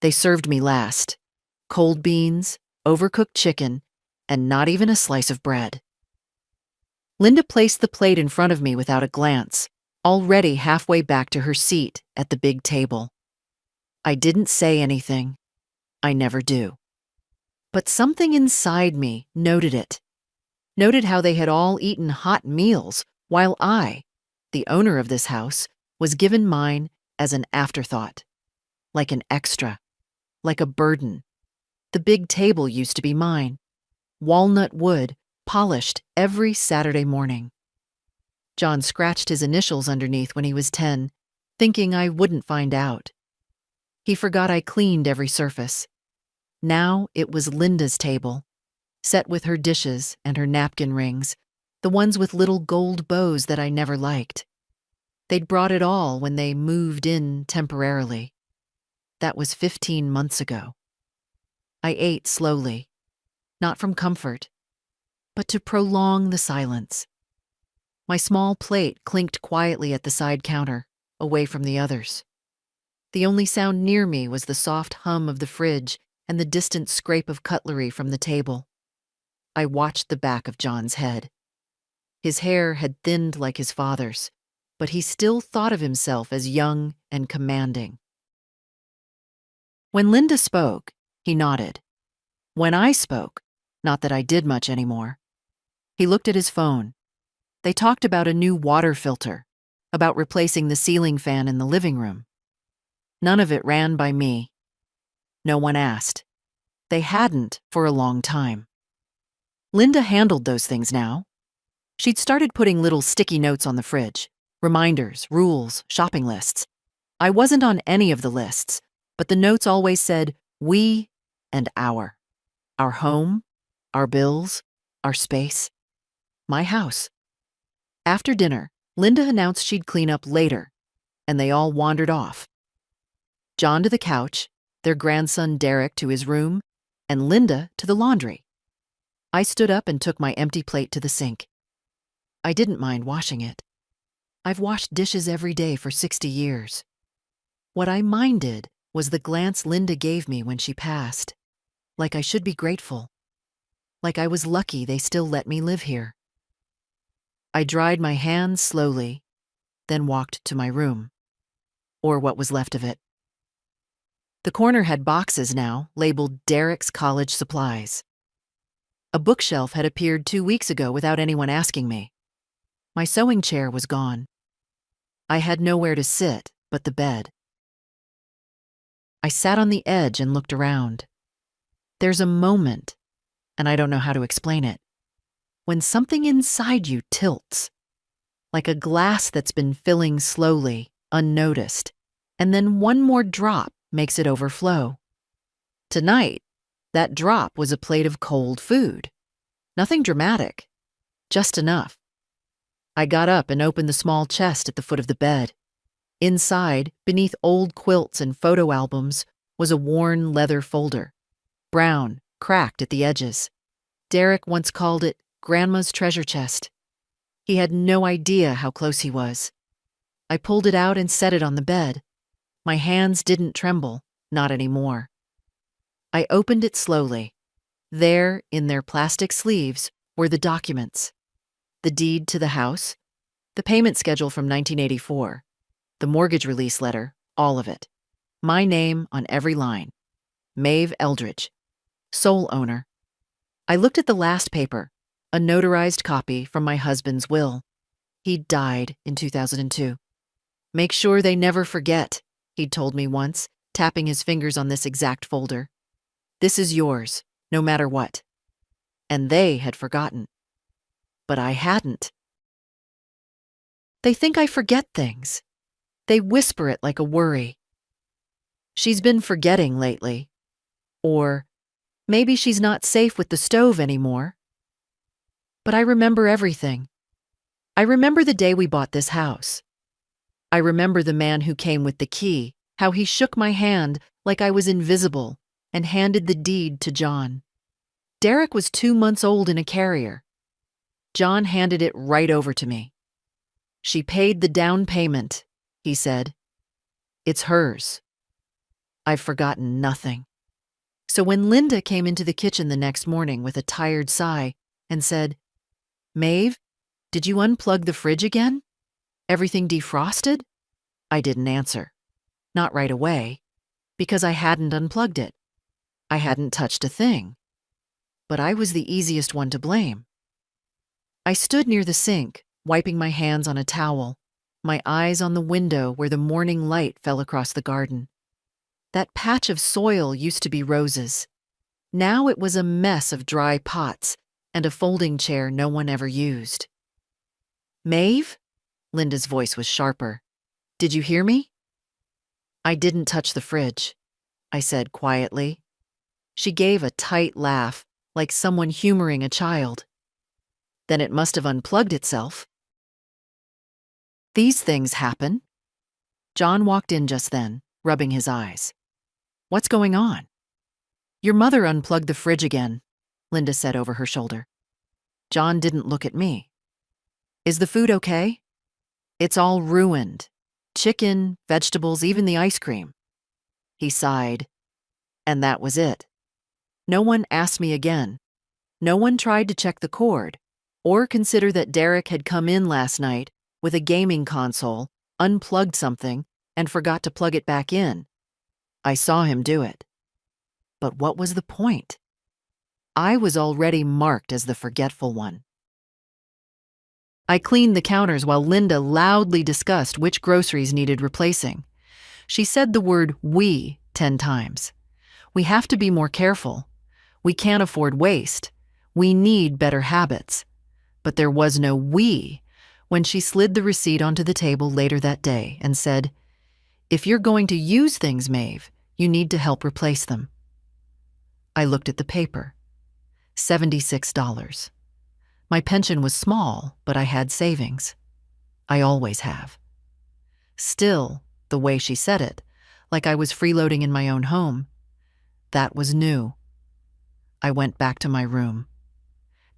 They served me last. Cold beans, overcooked chicken, and not even a slice of bread. Linda placed the plate in front of me without a glance, already halfway back to her seat at the big table. I didn't say anything. I never do. But something inside me noted it. Noted how they had all eaten hot meals while I, the owner of this house, was given mine as an afterthought. Like an extra. Like a burden. The big table used to be mine. Walnut wood, polished every Saturday morning. John scratched his initials underneath when he was 10, thinking I wouldn't find out. He forgot I cleaned every surface. Now it was Linda's table, set with her dishes and her napkin rings, the ones with little gold bows that I never liked. They'd brought it all when they moved in temporarily. That was 15 months ago. I ate slowly, not from comfort, but to prolong the silence. My small plate clinked quietly at the side counter, away from the others. The only sound near me was the soft hum of the fridge and the distant scrape of cutlery from the table. I watched the back of John's head. His hair had thinned like his father's, but he still thought of himself as young and commanding. When Linda spoke, he nodded. When I spoke, not that I did much anymore, he looked at his phone. They talked about a new water filter, about replacing the ceiling fan in the living room. None of it ran by me. No one asked. They hadn't for a long time. Linda handled those things now. She'd started putting little sticky notes on the fridge, reminders, rules, shopping lists. I wasn't on any of the lists, but the notes always said we and our home, our bills, our space, my house. After dinner, Linda announced she'd clean up later, and they all wandered off. John to the couch, their grandson Derek to his room, and Linda to the laundry. I stood up and took my empty plate to the sink. I didn't mind washing it. I've washed dishes every day for 60 years. What I minded was the glance Linda gave me when she passed, like I should be grateful, like I was lucky they still let me live here. I dried my hands slowly, then walked to my room, or what was left of it. The corner had boxes now labeled Derek's college supplies. A bookshelf had appeared 2 weeks ago without anyone asking me. My sewing chair was gone. I had nowhere to sit but the bed. I sat on the edge and looked around. There's a moment, and I don't know how to explain it, when something inside you tilts, like a glass that's been filling slowly, unnoticed, and then one more drop makes it overflow. Tonight, that drop was a plate of cold food. Nothing dramatic, just enough. I got up and opened the small chest at the foot of the bed. Inside, beneath old quilts and photo albums, was a worn leather folder, brown, cracked at the edges. Derek once called it Grandma's treasure chest. He had no idea how close he was. I pulled it out and set it on the bed. My hands didn't tremble, not anymore. I opened it slowly. There, in their plastic sleeves, were the documents. The deed to the house, the payment schedule from 1984, the mortgage release letter, all of it. My name on every line. Maeve Eldridge, sole owner. I looked at the last paper, a notarized copy from my husband's will. He died in 2002. Make sure they never forget, he'd told me once, tapping his fingers on this exact folder. This is yours, no matter what. And they had forgotten. But I hadn't. They think I forget things. They whisper it like a worry. She's been forgetting lately. Or maybe she's not safe with the stove anymore. But I remember everything. I remember the day we bought this house. I remember the man who came with the key, how he shook my hand like I was invisible and handed the deed to John. Derek was 2 months old in a carrier. John handed it right over to me. She paid the down payment, he said. It's hers. I've forgotten nothing. So when Linda came into the kitchen the next morning with a tired sigh and said, "Maeve, did you unplug the fridge again? Everything defrosted?" I didn't answer. Not right away, because I hadn't unplugged it. I hadn't touched a thing. But I was the easiest one to blame. I stood near the sink, wiping my hands on a towel, my eyes on the window where the morning light fell across the garden. That patch of soil used to be roses. Now it was a mess of dry pots and a folding chair no one ever used. "Maeve?" Linda's voice was sharper. "Did you hear me?" "I didn't touch the fridge," I said quietly. She gave a tight laugh, like someone humoring a child. "Then it must have unplugged itself." "These things happen." John walked in just then, rubbing his eyes. "What's going on?" "Your mother unplugged the fridge again," Linda said over her shoulder. John didn't look at me. "Is the food okay?" "It's all ruined. Chicken, vegetables, even the ice cream." He sighed. And that was it. No one asked me again. No one tried to check the cord, or consider that Derek had come in last night with a gaming console, unplugged something, and forgot to plug it back in. I saw him do it. But what was the point? I was already marked as the forgetful one. I cleaned the counters while Linda loudly discussed which groceries needed replacing. She said the word "we" 10 times. We have to be more careful. We can't afford waste. We need better habits. But there was no "we" when she slid the receipt onto the table later that day and said, "If you're going to use things, Maeve, you need to help replace them." I looked at the paper. $76. My pension was small, but I had savings. I always have. Still, the way she said it, like I was freeloading in my own home, that was new. I went back to my room.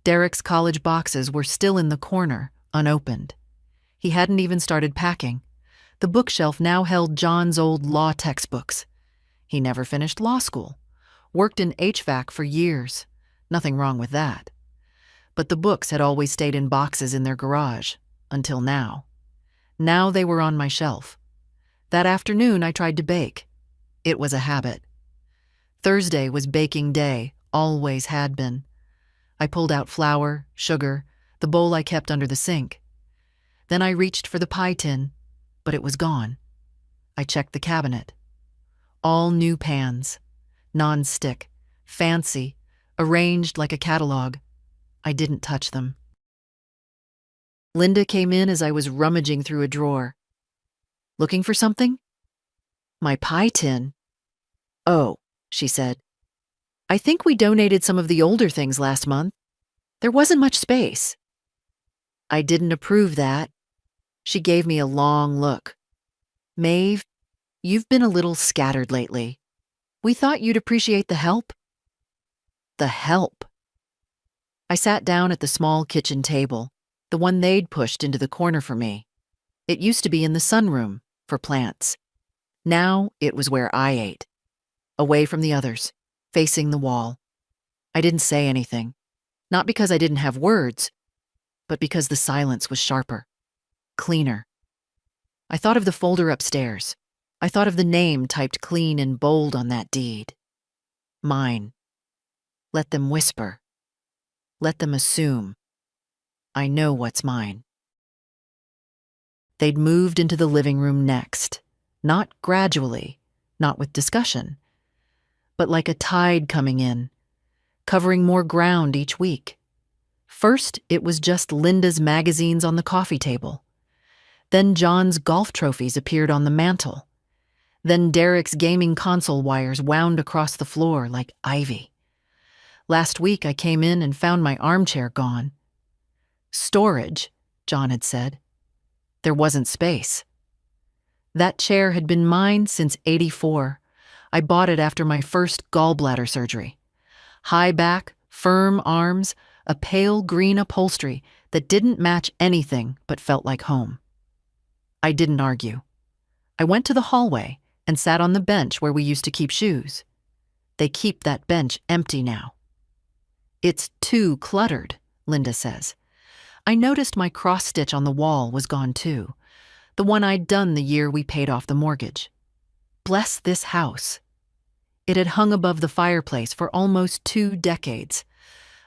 Derek's college boxes were still in the corner, unopened. He hadn't even started packing. The bookshelf now held John's old law textbooks. He never finished law school. Worked in HVAC for years. Nothing wrong with that. But the books had always stayed in boxes in their garage, until now. Now they were on my shelf. That afternoon I tried to bake. It was a habit. Thursday was baking day, always had been. I pulled out flour, sugar, the bowl I kept under the sink. Then I reached for the pie tin, but it was gone. I checked the cabinet. All new pans, non-stick, fancy, arranged like a catalog. I didn't touch them. Linda came in as I was rummaging through a drawer. "Looking for something?" "My pie tin." "Oh," she said. "I think we donated some of the older things last month. There wasn't much space." I didn't approve that. She gave me a long look. "Maeve, you've been a little scattered lately. We thought you'd appreciate the help." The help. I sat down at the small kitchen table, the one they'd pushed into the corner for me. It used to be in the sunroom, for plants. Now it was where I ate, away from the others, facing the wall. I didn't say anything, not because I didn't have words, but because the silence was sharper, cleaner. I thought of the folder upstairs. I thought of the name typed clean in bold on that deed. Mine. Let them whisper. Let them assume. I know what's mine. They'd moved into the living room next, not gradually, not with discussion, but like a tide coming in, covering more ground each week. First, it was just Linda's magazines on the coffee table. Then John's golf trophies appeared on the mantel. Then Derek's gaming console wires wound across the floor like ivy. Last week I came in and found my armchair gone. Storage, John had said. There wasn't space. That chair had been mine since '84. I bought it after my first gallbladder surgery. High back, firm arms, a pale green upholstery that didn't match anything but felt like home. I didn't argue. I went to the hallway, and sat on the bench where we used to keep shoes. They keep that bench empty now. It's too cluttered, Linda says. I noticed my cross-stitch on the wall was gone too, the one I'd done the year we paid off the mortgage. Bless this house. It had hung above the fireplace for almost 2 decades.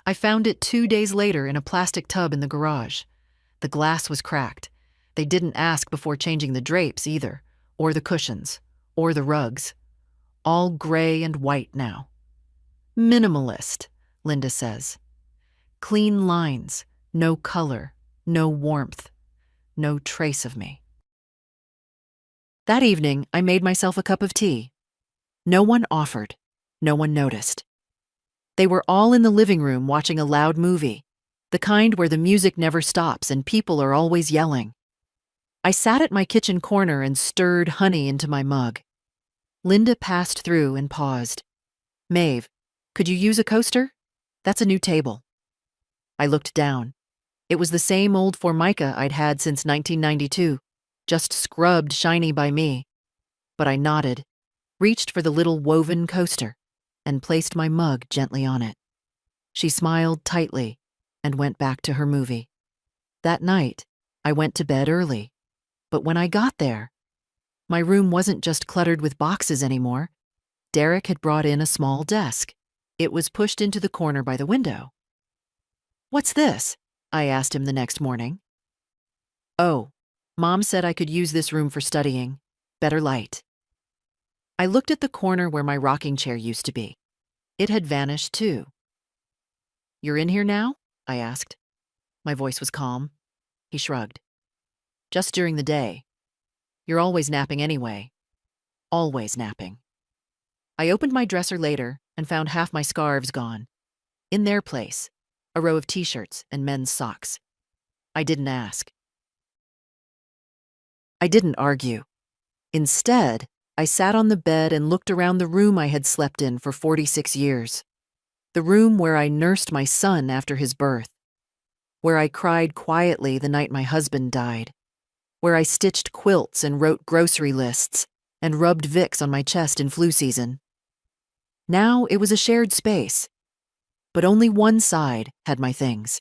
I found it 2 days later in a plastic tub in the garage. The glass was cracked. They didn't ask before changing the drapes either, or the cushions, or the rugs. All gray and white now. Minimalist, Linda says. Clean lines, no color, no warmth, no trace of me. That evening, I made myself a cup of tea. No one offered. No one noticed. They were all in the living room watching a loud movie, the kind where the music never stops and people are always yelling. I sat at my kitchen corner and stirred honey into my mug. Linda passed through and paused. Maeve, could you use a coaster? That's a new table. I looked down. It was the same old Formica I'd had since 1992, just scrubbed shiny by me. But I nodded, reached for the little woven coaster, and placed my mug gently on it. She smiled tightly and went back to her movie. That night, I went to bed early. But when I got there, my room wasn't just cluttered with boxes anymore. Derek had brought in a small desk. It was pushed into the corner by the window. "What's this?" I asked him the next morning. "Oh, Mom said I could use this room for studying. Better light." I looked at the corner where my rocking chair used to be. It had vanished too. "You're in here now?" I asked. My voice was calm. He shrugged. "Just during the day. You're always napping anyway. Always napping." I opened my dresser later and found half my scarves gone. In their place, a row of t-shirts and men's socks. I didn't ask. I didn't argue. Instead, I sat on the bed and looked around the room I had slept in for 46 years. The room where I nursed my son after his birth. Where I cried quietly the night my husband died. Where I stitched quilts and wrote grocery lists and rubbed Vicks on my chest in flu season. Now it was a shared space, but only one side had my things.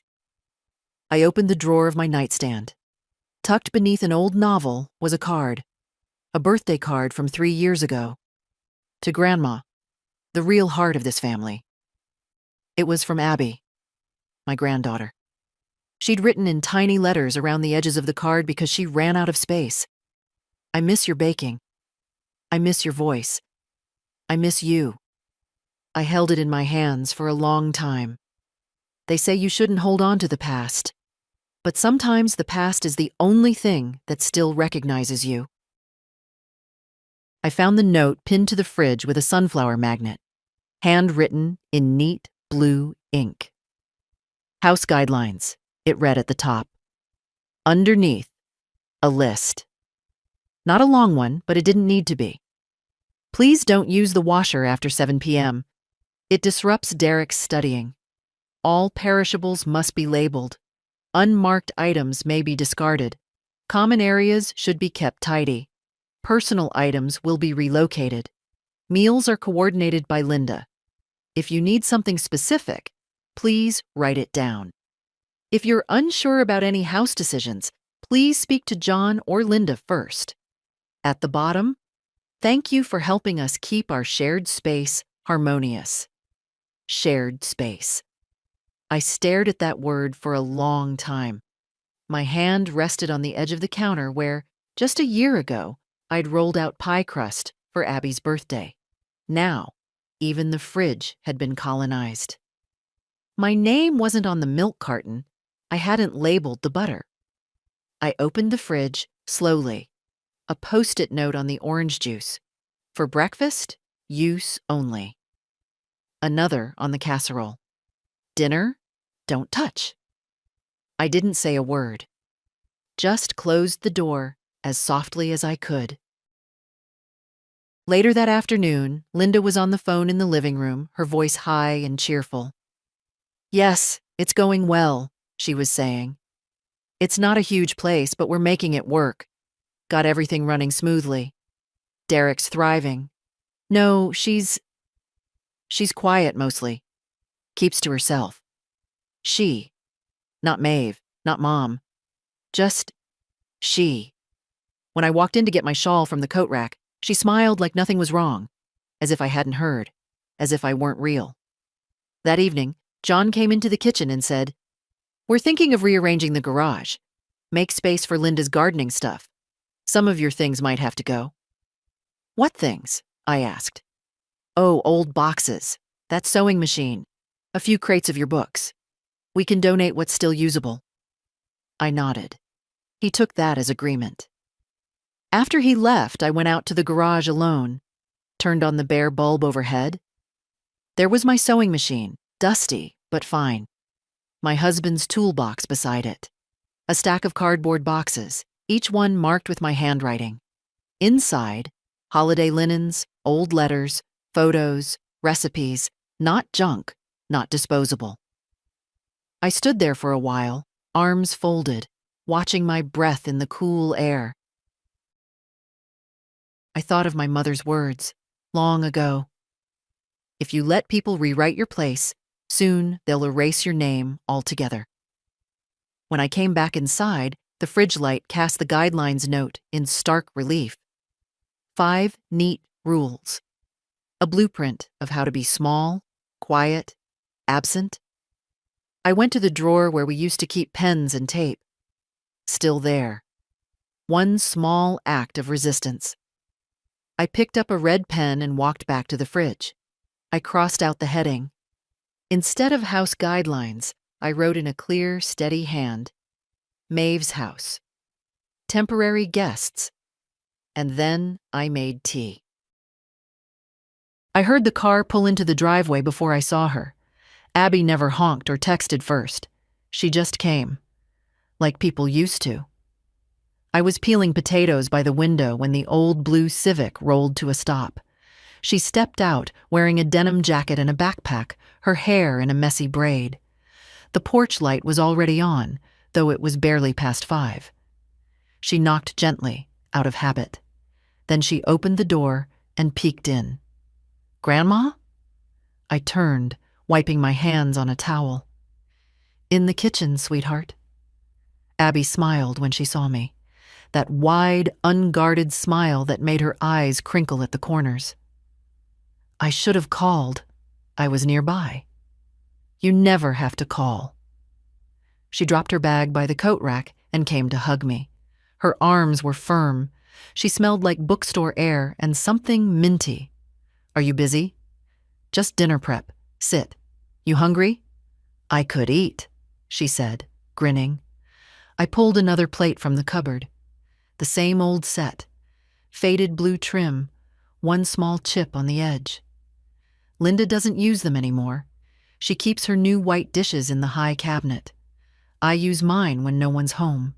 I opened the drawer of my nightstand. Tucked beneath an old novel was a card, a birthday card from 3 years ago. To Grandma, the real heart of this family. It was from Abby, my granddaughter. She'd written in tiny letters around the edges of the card because she ran out of space. "I miss your baking. I miss your voice. I miss you." I held it in my hands for a long time. They say you shouldn't hold on to the past, but sometimes the past is the only thing that still recognizes you. I found the note pinned to the fridge with a sunflower magnet, handwritten in neat blue ink. "House guidelines," it read at the top. Underneath, a list. Not a long one, but it didn't need to be. "Please don't use the washer after 7 p.m. It disrupts Derek's studying. All perishables must be labeled. Unmarked items may be discarded. Common areas should be kept tidy. Personal items will be relocated. Meals are coordinated by Linda. If you need something specific, please write it down. If you're unsure about any house decisions, please speak to John or Linda first." At the bottom, "Thank you for helping us keep our shared space harmonious." Shared space. I stared at that word for a long time. My hand rested on the edge of the counter where, just a year ago, I'd rolled out pie crust for Abby's birthday. Now, even the fridge had been colonized. My name wasn't on the milk carton. I hadn't labeled the butter. I opened the fridge slowly. A Post-it note on the orange juice. For breakfast, use only. Another on the casserole. Dinner, don't touch. I didn't say a word. Just closed the door as softly as I could. Later that afternoon, Linda was on the phone in the living room, her voice high and cheerful. "Yes, it's going well," she was saying. "It's not a huge place, but we're making it work. Got everything running smoothly. Derek's thriving. No, she's quiet mostly. Keeps to herself. She. Not Maeve, not Mom. Just she. When I walked in to get my shawl from the coat rack, she smiled like nothing was wrong, as if I hadn't heard, as if I weren't real. That evening, John came into the kitchen and said, "We're thinking of rearranging the garage. Make space for Linda's gardening stuff. Some of your things might have to go." "What things?" I asked. "Oh, old boxes. That sewing machine. A few crates of your books. We can donate what's still usable." I nodded. He took that as agreement. After he left, I went out to the garage alone, turned on the bare bulb overhead. There was my sewing machine, dusty, but fine. My husband's toolbox beside it. A stack of cardboard boxes, each one marked with my handwriting. Inside, holiday linens, old letters, photos, recipes, not junk, not disposable. I stood there for a while, arms folded, watching my breath in the cool air. I thought of my mother's words, long ago. If you let people rewrite your place, soon they'll erase your name altogether. When I came back inside, the fridge light cast the guidelines note in stark relief. 5 neat rules. A blueprint of how to be small, quiet, absent. I went to the drawer where we used to keep pens and tape. Still there. One small act of resistance. I picked up a red pen and walked back to the fridge. I crossed out the heading. Instead of house guidelines, I wrote in a clear, steady hand, Maeve's house. Temporary guests. And then I made tea. I heard the car pull into the driveway before I saw her. Abby never honked or texted first. She just came. Like people used to. I was peeling potatoes by the window when the old blue Civic rolled to a stop. She stepped out, wearing a denim jacket and a backpack, her hair in a messy braid. The porch light was already on, though it was barely past 5. She knocked gently, out of habit. Then she opened the door and peeked in. "Grandma?" I turned, wiping my hands on a towel. "In the kitchen, sweetheart." Abby smiled when she saw me. That wide, unguarded smile that made her eyes crinkle at the corners. I should have called. I was nearby. You never have to call. She dropped her bag by the coat rack and came to hug me. Her arms were firm. She smelled like bookstore air and something minty. "Are you busy?" "Just dinner prep. Sit. You hungry?" "I could eat," she said, grinning. I pulled another plate from the cupboard. The same old set. Faded blue trim, one small chip on the edge. Linda doesn't use them anymore. She keeps her new white dishes in the high cabinet. I use mine when no one's home.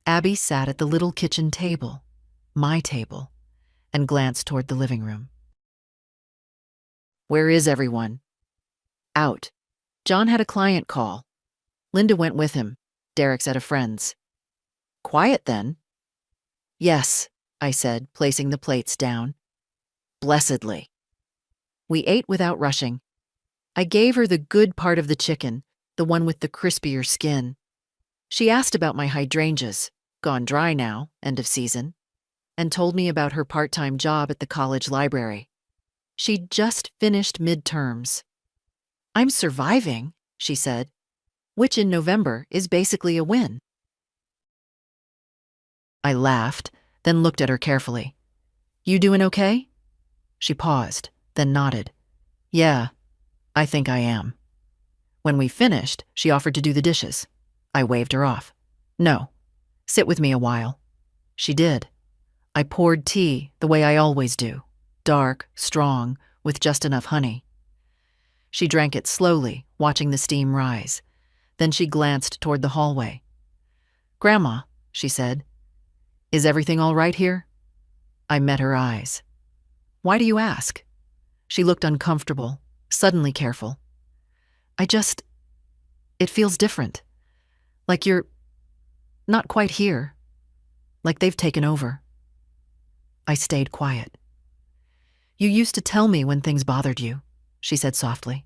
Abby sat at the little kitchen table, my table, and glanced toward the living room. "Where is everyone?" "Out. John had a client call. Linda went with him. Derek's at a friend's." "Quiet then?" "Yes," I said, placing the plates down. "Blessedly." We ate without rushing. I gave her the good part of the chicken, the one with the crispier skin. She asked about my hydrangeas, gone dry now, end of season, and told me about her part-time job at the college library. She'd just finished midterms. "I'm surviving," she said, which in November is basically a win. I laughed, then looked at her carefully. "You doing okay?" She paused, then nodded. "Yeah, I think I am." When we finished, she offered to do the dishes. I waved her off. "No, sit with me a while." She did. I poured tea the way I always do, dark, strong, with just enough honey. She drank it slowly, watching the steam rise. Then she glanced toward the hallway. "Grandma," she said, "is everything all right here?" I met her eyes. "Why do you ask?" She looked uncomfortable, suddenly careful. It feels different. Like you're not quite here. Like they've taken over." I stayed quiet. You used to tell me when things bothered you, she said softly.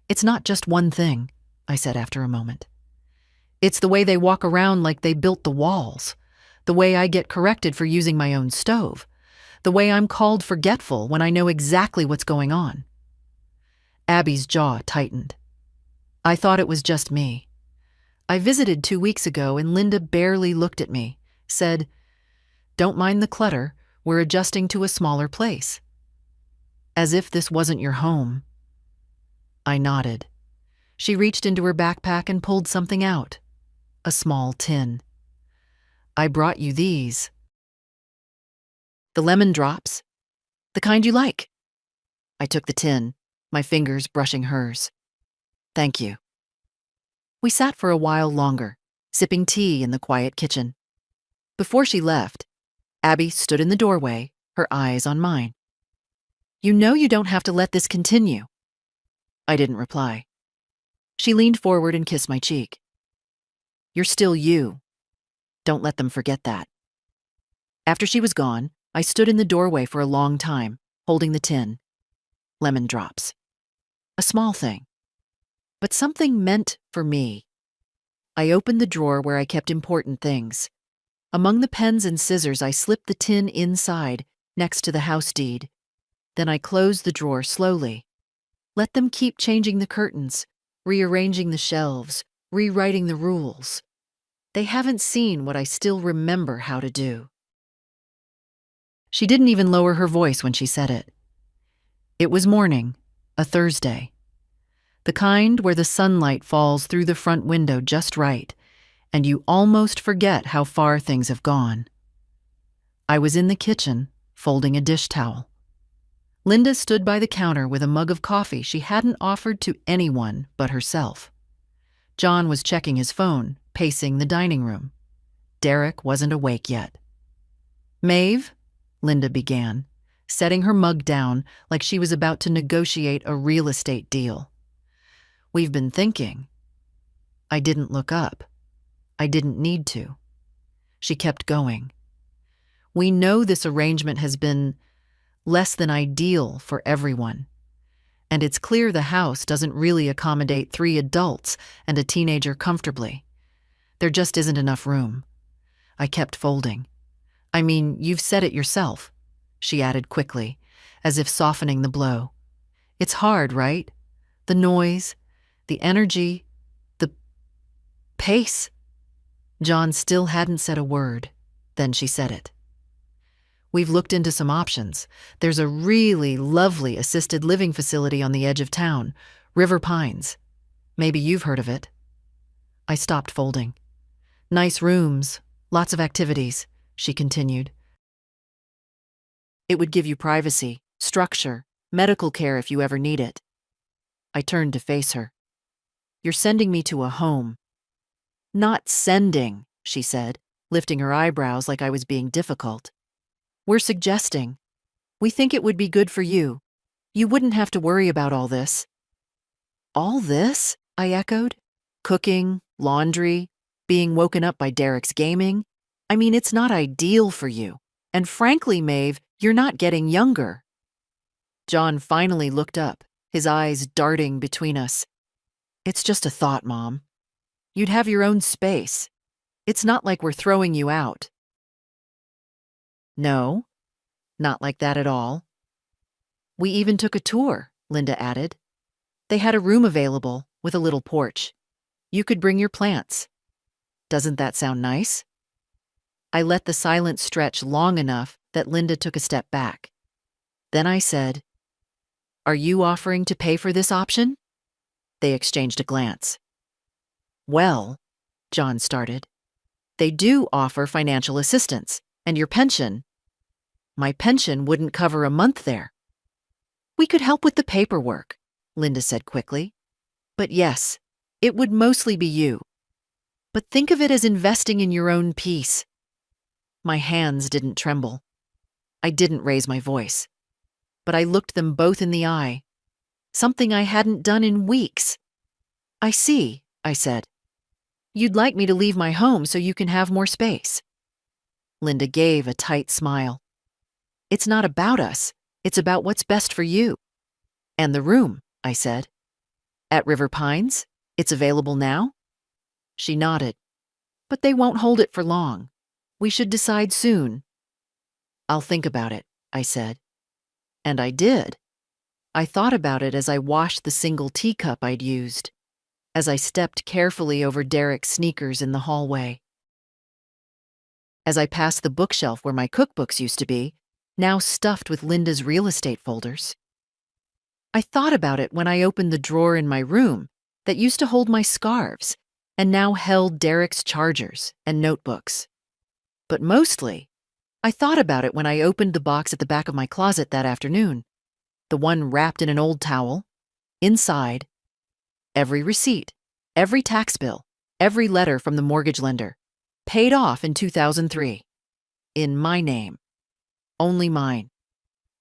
It's not just one thing, I said after a moment. It's the way they walk around like they built the walls, the way I get corrected for using my own stove, the way I'm called forgetful when I know exactly what's going on. Abby's jaw tightened. I thought it was just me. I visited 2 weeks ago and Linda barely looked at me, said, "Don't mind the clutter, we're adjusting to a smaller place." As if this wasn't your home. I nodded. She reached into her backpack and pulled something out. A small tin. "I brought you these." "The lemon drops? The kind you like?" I took the tin, my fingers brushing hers. "Thank you." We sat for a while longer, sipping tea in the quiet kitchen. Before she left, Abby stood in the doorway, her eyes on mine. "You know you don't have to let this continue." I didn't reply. She leaned forward and kissed my cheek. "You're still you. Don't let them forget that." After she was gone, I stood in the doorway for a long time, holding the tin. Lemon drops. A small thing. But something meant for me. I opened the drawer where I kept important things. Among the pens and scissors, I slipped the tin inside, next to the house deed. Then I closed the drawer slowly. Let them keep changing the curtains, rearranging the shelves, rewriting the rules. They haven't seen what I still remember how to do. She didn't even lower her voice when she said it. It was morning, a Thursday. The kind where the sunlight falls through the front window just right, and you almost forget how far things have gone. I was in the kitchen, folding a dish towel. Linda stood by the counter with a mug of coffee she hadn't offered to anyone but herself. John was checking his phone, pacing the dining room. Derek wasn't awake yet. "Maeve," Linda began, setting her mug down like she was about to negotiate a real estate deal. "We've been thinking." I didn't look up. I didn't need to. She kept going. "We know this arrangement has been less than ideal for everyone. And it's clear the house doesn't really accommodate 3 adults and a teenager comfortably. There just isn't enough room." I kept folding. "I mean, you've said it yourself," she added quickly, as if softening the blow. "It's hard, right? The noise, the energy, the pace." John still hadn't said a word. Then she said it. "We've looked into some options. There's a really lovely assisted living facility on the edge of town, River Pines. Maybe you've heard of it." I stopped folding. "Nice rooms, lots of activities," she continued. "It would give you privacy, structure, medical care if you ever need it." I turned to face her. "You're sending me to a home." "Not sending," she said, lifting her eyebrows like I was being difficult. "We're suggesting. We think it would be good for you. You wouldn't have to worry about all this." "All this?" I echoed. "Cooking, laundry, being woken up by Derek's gaming. I mean, it's not ideal for you. And frankly, Maeve, you're not getting younger." John finally looked up, his eyes darting between us. "It's just a thought, Mom. You'd have your own space. It's not like we're throwing you out." "No, not like that at all." "We even took a tour," Linda added. "They had a room available with a little porch. You could bring your plants. Doesn't that sound nice?" I let the silence stretch long enough that Linda took a step back. Then I said, "Are you offering to pay for this option?" They exchanged a glance. "Well," John started, "they do offer financial assistance, and your pension." "My pension wouldn't cover a month there." "We could help with the paperwork," Linda said quickly. "But yes, it would mostly be you. But think of it as investing in your own peace." My hands didn't tremble. I didn't raise my voice. But I looked them both in the eye. Something I hadn't done in weeks. "I see," I said. "You'd like me to leave my home so you can have more space." Linda gave a tight smile. It's not about us. It's about what's best for you. And the room, I said. At River Pines? It's available now? She nodded. But they won't hold it for long. We should decide soon. I'll think about it, I said. And I did. I thought about it as I washed the single teacup I'd used, as I stepped carefully over Derek's sneakers in the hallway, as I passed the bookshelf where my cookbooks used to be, now stuffed with Linda's real estate folders. I thought about it when I opened the drawer in my room that used to hold my scarves and now held Derek's chargers and notebooks. But mostly, I thought about it when I opened the box at the back of my closet that afternoon, the one wrapped in an old towel. Inside, every receipt, every tax bill, every letter from the mortgage lender, paid off in 2003. In my name. Only mine.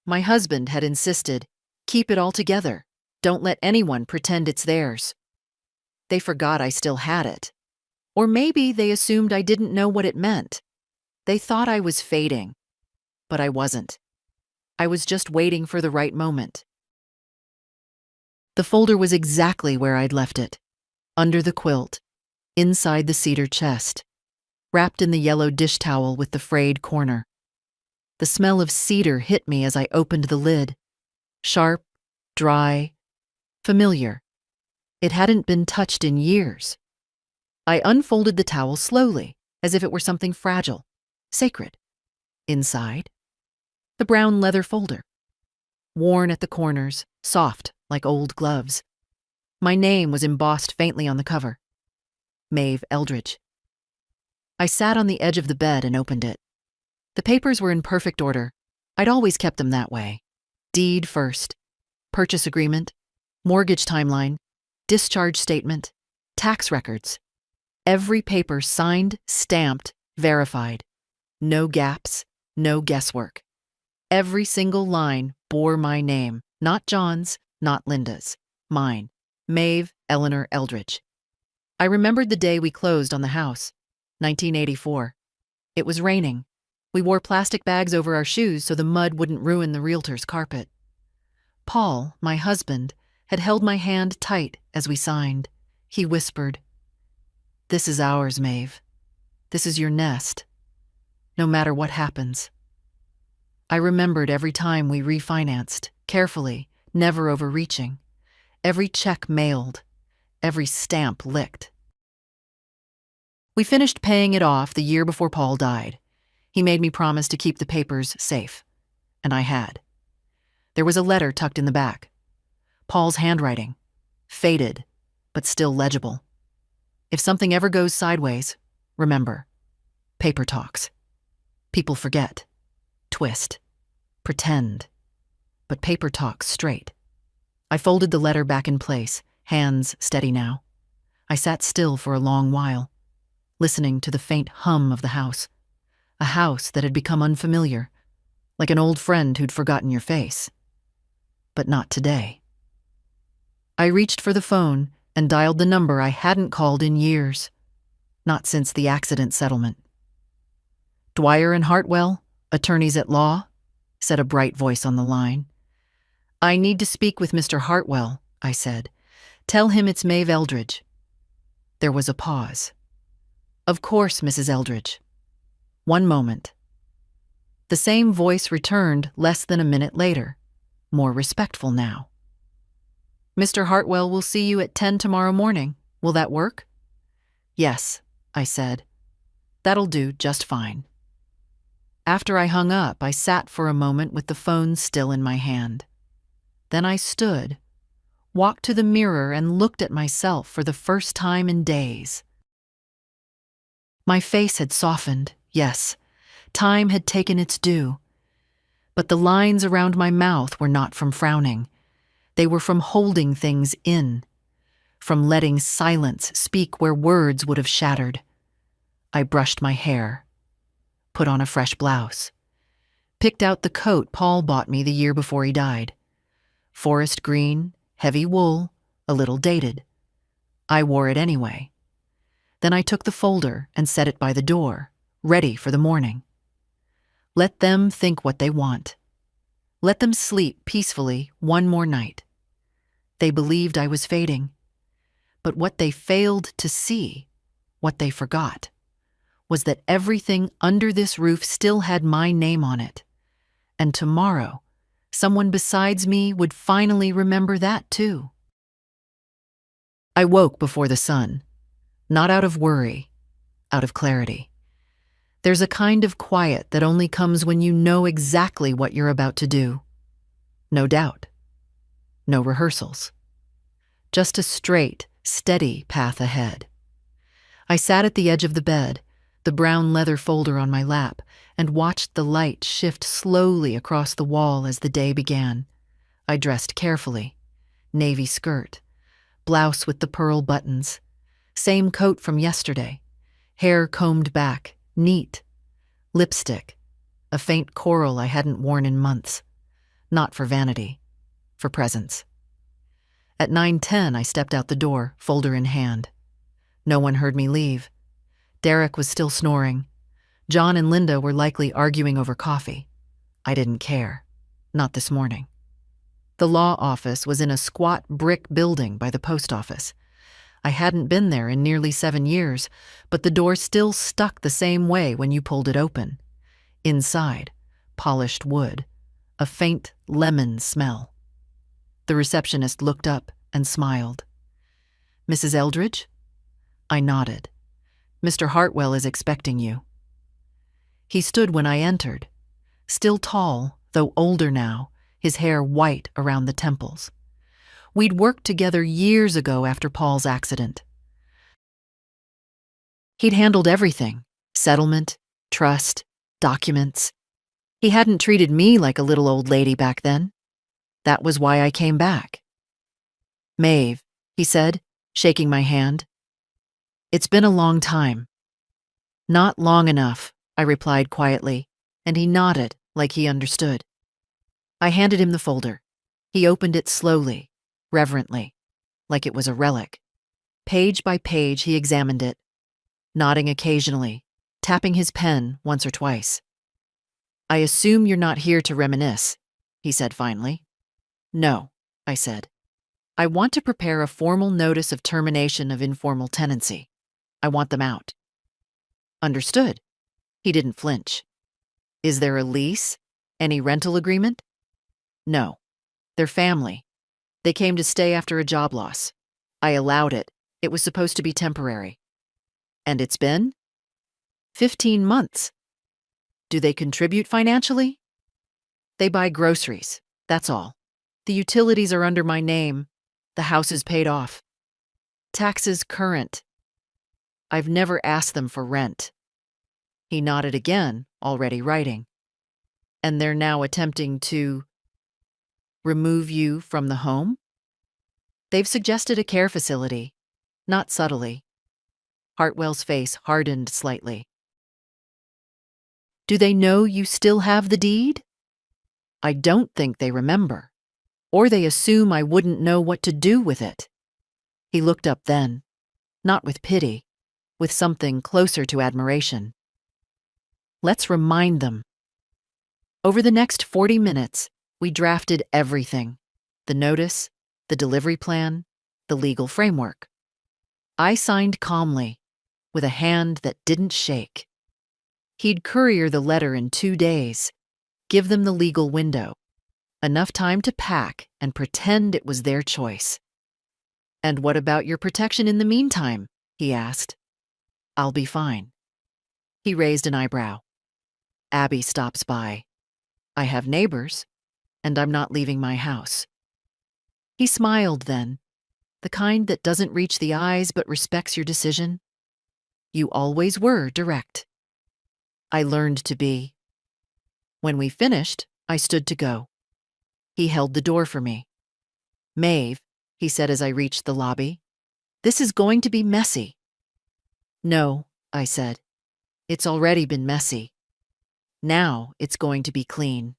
My husband had insisted, keep it all together. Don't let anyone pretend it's theirs. They forgot I still had it. Or maybe they assumed I didn't know what it meant. They thought I was fading. But I wasn't. I was just waiting for the right moment. The folder was exactly where I'd left it. Under the quilt, inside the cedar chest, wrapped in the yellow dish towel with the frayed corner. The smell of cedar hit me as I opened the lid. Sharp, dry, familiar. It hadn't been touched in years. I unfolded the towel slowly, as if it were something fragile, sacred. Inside, the brown leather folder. Worn at the corners, soft like old gloves. My name was embossed faintly on the cover. Maeve Eldridge. I sat on the edge of the bed and opened it. The papers were in perfect order. I'd always kept them that way. Deed first, purchase agreement, mortgage timeline, discharge statement, tax records. Every paper signed, stamped, verified. No gaps, no guesswork. Every single line bore my name, not John's, not Linda's, mine, Maeve Eleanor Eldridge. I remembered the day we closed on the house, 1984. It was raining. We wore plastic bags over our shoes so the mud wouldn't ruin the realtor's carpet. Paul, my husband, had held my hand tight as we signed. He whispered, "This is ours, Maeve. This is your nest. No matter what happens." I remembered every time we refinanced, carefully, never overreaching. Every check mailed, every stamp licked. We finished paying it off the year before Paul died. He made me promise to keep the papers safe, and I had. There was a letter tucked in the back. Paul's handwriting, faded, but still legible. If something ever goes sideways, remember, paper talks. People forget, twist, pretend, but paper talks straight. I folded the letter back in place, hands steady now. I sat still for a long while, listening to the faint hum of the house, a house that had become unfamiliar, like an old friend who'd forgotten your face. But not today. I reached for the phone and dialed the number I hadn't called in years, not since the accident settlement. "Dwyer and Hartwell, attorneys at law," said a bright voice on the line. "I need to speak with Mr. Hartwell," I said. "Tell him it's Maeve Eldridge." There was a pause. "Of course, Mrs. Eldridge." One moment. The same voice returned less than a minute later, more respectful now. "Mr. Hartwell will see you at 10 tomorrow morning. Will that work?" "Yes," I said. "That'll do just fine." After I hung up, I sat for a moment with the phone still in my hand. Then I stood, walked to the mirror and looked at myself for the first time in days. My face had softened, yes. Time had taken its due. But the lines around my mouth were not from frowning. They were from holding things in, from letting silence speak where words would have shattered. I brushed my hair, put on a fresh blouse, picked out the coat Paul bought me the year before he died. Forest green, heavy wool, a little dated. I wore it anyway. Then I took the folder and set it by the door, ready for the morning. Let them think what they want. Let them sleep peacefully one more night. They believed I was fading. But what they failed to see, what they forgot, was that everything under this roof still had my name on it. And tomorrow, someone besides me would finally remember that too. I woke before the sun, not out of worry, out of clarity. There's a kind of quiet that only comes when you know exactly what you're about to do. No doubt. No rehearsals. Just a straight, steady path ahead. I sat at the edge of the bed, the brown leather folder on my lap, and watched the light shift slowly across the wall as the day began. I dressed carefully. Navy skirt, blouse with the pearl buttons, same coat from yesterday, hair combed back, neat, lipstick, a faint coral I hadn't worn in months. Not for vanity, for presence. At 9:10, I stepped out the door, folder in hand. No one heard me leave. Derek was still snoring. John and Linda were likely arguing over coffee. I didn't care. Not this morning. The law office was in a squat brick building by the post office. I hadn't been there in nearly 7 years, but the door still stuck the same way when you pulled it open. Inside, polished wood, a faint lemon smell. The receptionist looked up and smiled. "Mrs. Eldridge?" I nodded. "Mr. Hartwell is expecting you." He stood when I entered, still tall, though older now, his hair white around the temples. We'd worked together years ago after Paul's accident. He'd handled everything: settlement, trust, documents. He hadn't treated me like a little old lady back then. That was why I came back. "Maeve," he said, shaking my hand. "It's been a long time." "Not long enough," I replied quietly, and he nodded like he understood. I handed him the folder. He opened it slowly, reverently, like it was a relic. Page by page he examined it, nodding occasionally, tapping his pen once or twice. "I assume you're not here to reminisce," he said finally. "No," I said. "I want to prepare a formal notice of termination of informal tenancy. I want them out." "Understood." He didn't flinch. "Is there a lease? Any rental agreement?" "No. They're family. They came to stay after a job loss. I allowed it. It was supposed to be temporary." "And it's been?" 15 months. "Do they contribute financially?" "They buy groceries, that's all. The utilities are under my name. The house is paid off. Taxes current. I've never asked them for rent." He nodded again, already writing. "And they're now attempting to remove you from the home?" "They've suggested a care facility, not subtly." Hartwell's face hardened slightly. "Do they know you still have the deed?" "I don't think they remember. Or they assume I wouldn't know what to do with it." He looked up then, not with pity, with something closer to admiration. "Let's remind them." Over the next 40 minutes, we drafted everything: the notice, the delivery plan, the legal framework. I signed calmly, with a hand that didn't shake. He'd courier the letter in 2 days, give them the legal window, enough time to pack and pretend it was their choice. "And what about your protection in the meantime?" he asked. "I'll be fine." He raised an eyebrow. "Abby stops by. I have neighbors, and I'm not leaving my house." He smiled then, the kind that doesn't reach the eyes but respects your decision. "You always were direct." I learned to be. When we finished, I stood to go. He held the door for me. "Maeve," he said as I reached the lobby, "this is going to be messy." "No," I said. "It's already been messy. Now it's going to be clean."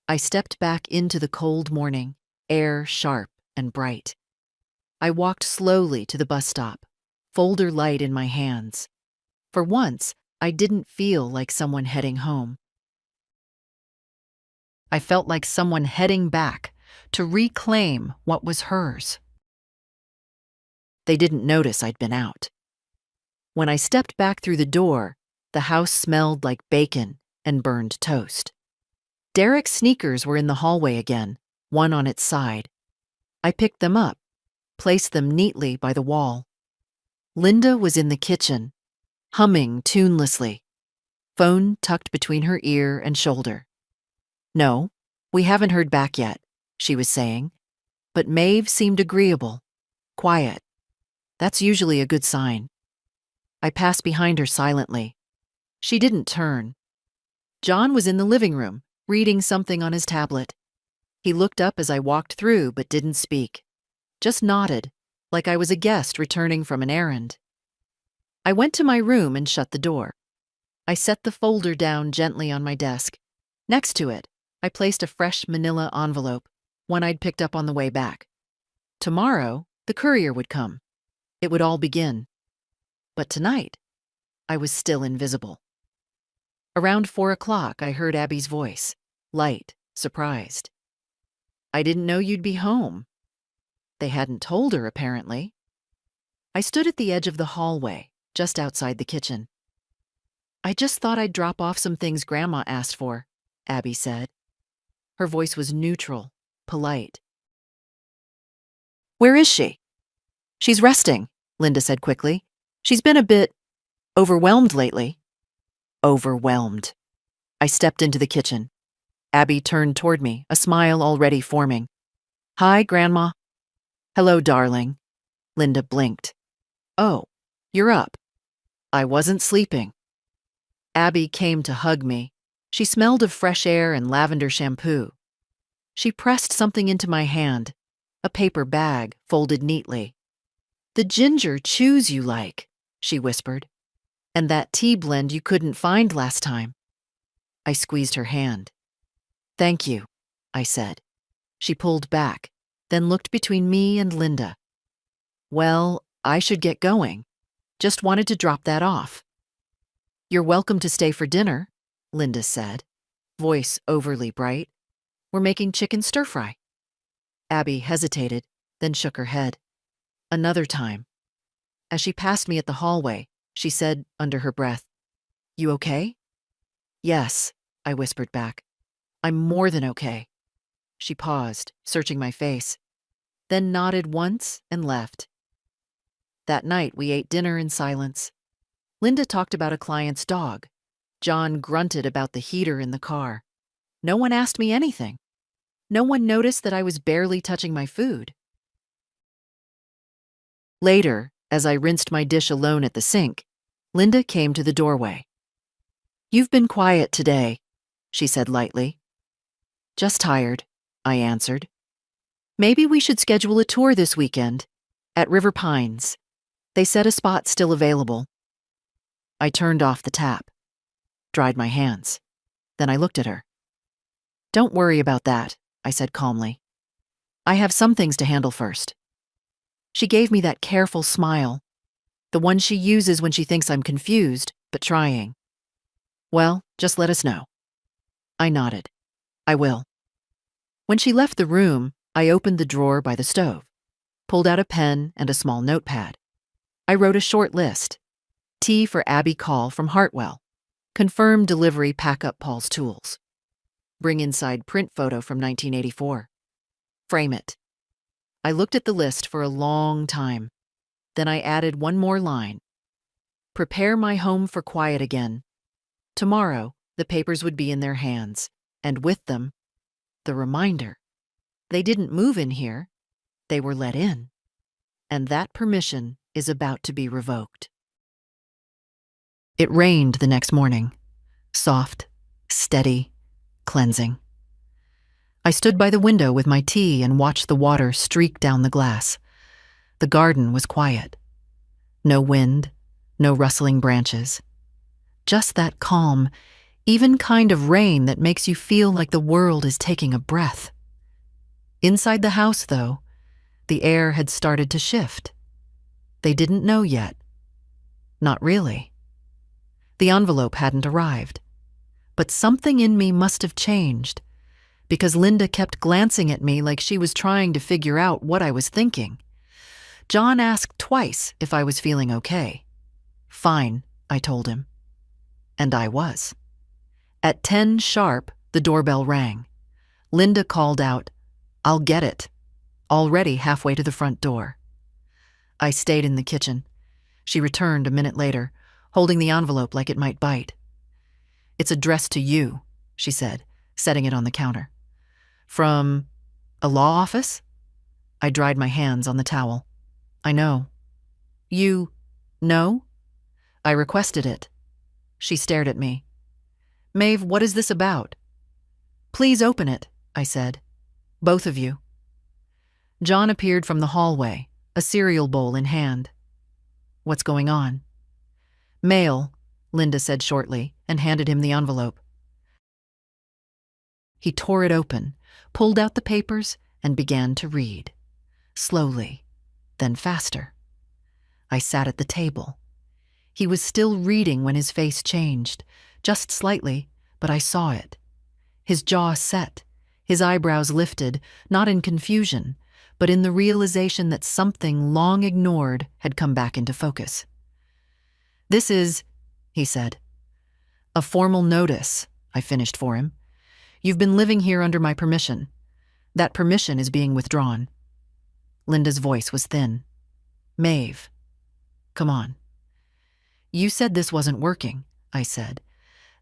I stepped back into the cold morning, air sharp and bright. I walked slowly to the bus stop, folder light in my hands. For once, I didn't feel like someone heading home. I felt like someone heading back to reclaim what was hers. They didn't notice I'd been out. When I stepped back through the door, the house smelled like bacon and burned toast. Derek's sneakers were in the hallway again, one on its side. I picked them up, placed them neatly by the wall. Linda was in the kitchen, humming tunelessly, phone tucked between her ear and shoulder. "No, we haven't heard back yet," she was saying, but Maeve seemed agreeable, quiet. That's usually a good sign. I passed behind her silently. She didn't turn. John was in the living room, reading something on his tablet. He looked up as I walked through but didn't speak, just nodded, like I was a guest returning from an errand. I went to my room and shut the door. I set the folder down gently on my desk. Next to it, I placed a fresh manila envelope, one I'd picked up on the way back. Tomorrow, the courier would come. It would all begin. But tonight, I was still invisible. Around 4 o'clock, I heard Abby's voice, light, surprised. "I didn't know you'd be home." They hadn't told her, apparently. I stood at the edge of the hallway, just outside the kitchen. "I just thought I'd drop off some things Grandma asked for," Abby said. Her voice was neutral, polite. "Where is she?" "She's resting," Linda said quickly. "She's been a bit overwhelmed lately." Overwhelmed. I stepped into the kitchen. Abby turned toward me, a smile already forming. "Hi, Grandma." "Hello, darling." Linda blinked. "Oh, you're up." I wasn't sleeping. Abby came to hug me. She smelled of fresh air and lavender shampoo. She pressed something into my hand, a paper bag folded neatly. "The ginger chews you like," she whispered. "And that tea blend you couldn't find last time." I squeezed her hand. "Thank you," I said. She pulled back, then looked between me and Linda. "Well, I should get going. Just wanted to drop that off." "You're welcome to stay for dinner," Linda said, voice overly bright. "We're making chicken stir-fry." Abby hesitated, then shook her head. "Another time." As she passed me at the hallway, she said under her breath, "You okay?" "Yes," I whispered back. "I'm more than okay." She paused, searching my face, then nodded once and left. That night, we ate dinner in silence. Linda talked about a client's dog. John grunted about the heater in the car. No one asked me anything. No one noticed that I was barely touching my food. Later, as I rinsed my dish alone at the sink, Linda came to the doorway. "You've been quiet today," she said lightly. "Just tired," I answered. "Maybe we should schedule a tour this weekend, at River Pines. They said a spot's still available." I turned off the tap, dried my hands. Then I looked at her. "Don't worry about that," I said calmly. "I have some things to handle first." She gave me that careful smile, the one she uses when she thinks I'm confused, but trying. "Well, just let us know." I nodded. "I will." When she left the room, I opened the drawer by the stove, pulled out a pen and a small notepad. I wrote a short list. Tea for Abby Call from Hartwell. Confirm delivery, pack up Paul's tools. Bring inside print photo from 1984. Frame it. I looked at the list for a long time. Then I added one more line. Prepare my home for quiet again. Tomorrow, the papers would be in their hands, and with them, the reminder. They didn't move in here. They were let in. And that permission is about to be revoked. It rained the next morning. Soft, steady, cleansing. I stood by the window with my tea and watched the water streak down the glass. The garden was quiet. No wind, no rustling branches. Just that calm, even kind of rain that makes you feel like the world is taking a breath. Inside the house, though, the air had started to shift. They didn't know yet. Not really. The envelope hadn't arrived. But something in me must have changed. because Linda kept glancing at me like she was trying to figure out what I was thinking. John asked twice if I was feeling okay. Fine, I told him. And I was. At 10 sharp, the doorbell rang. Linda called out, "I'll get it," already halfway to the front door. I stayed in the kitchen. She returned a minute later, holding the envelope like it might bite. "It's addressed to you," she said, setting it on the counter. "From a law office?" I dried my hands on the towel. "I know." "You know?" "I requested it." She stared at me. "Maeve, what is this about?" "Please open it," I said. "Both of you." John appeared from the hallway, a cereal bowl in hand. "What's going on?" "Mail," Linda said shortly, and handed him the envelope. He tore it open, pulled out the papers, and began to read. Slowly, then faster. I sat at the table. He was still reading when his face changed, just slightly, but I saw it. His jaw set, his eyebrows lifted, not in confusion, but in the realization that something long ignored had come back into focus. "This is," he said. "A formal notice," I finished for him. "You've been living here under my permission. That permission is being withdrawn." Linda's voice was thin. "Maeve, come on." "You said this wasn't working," I said,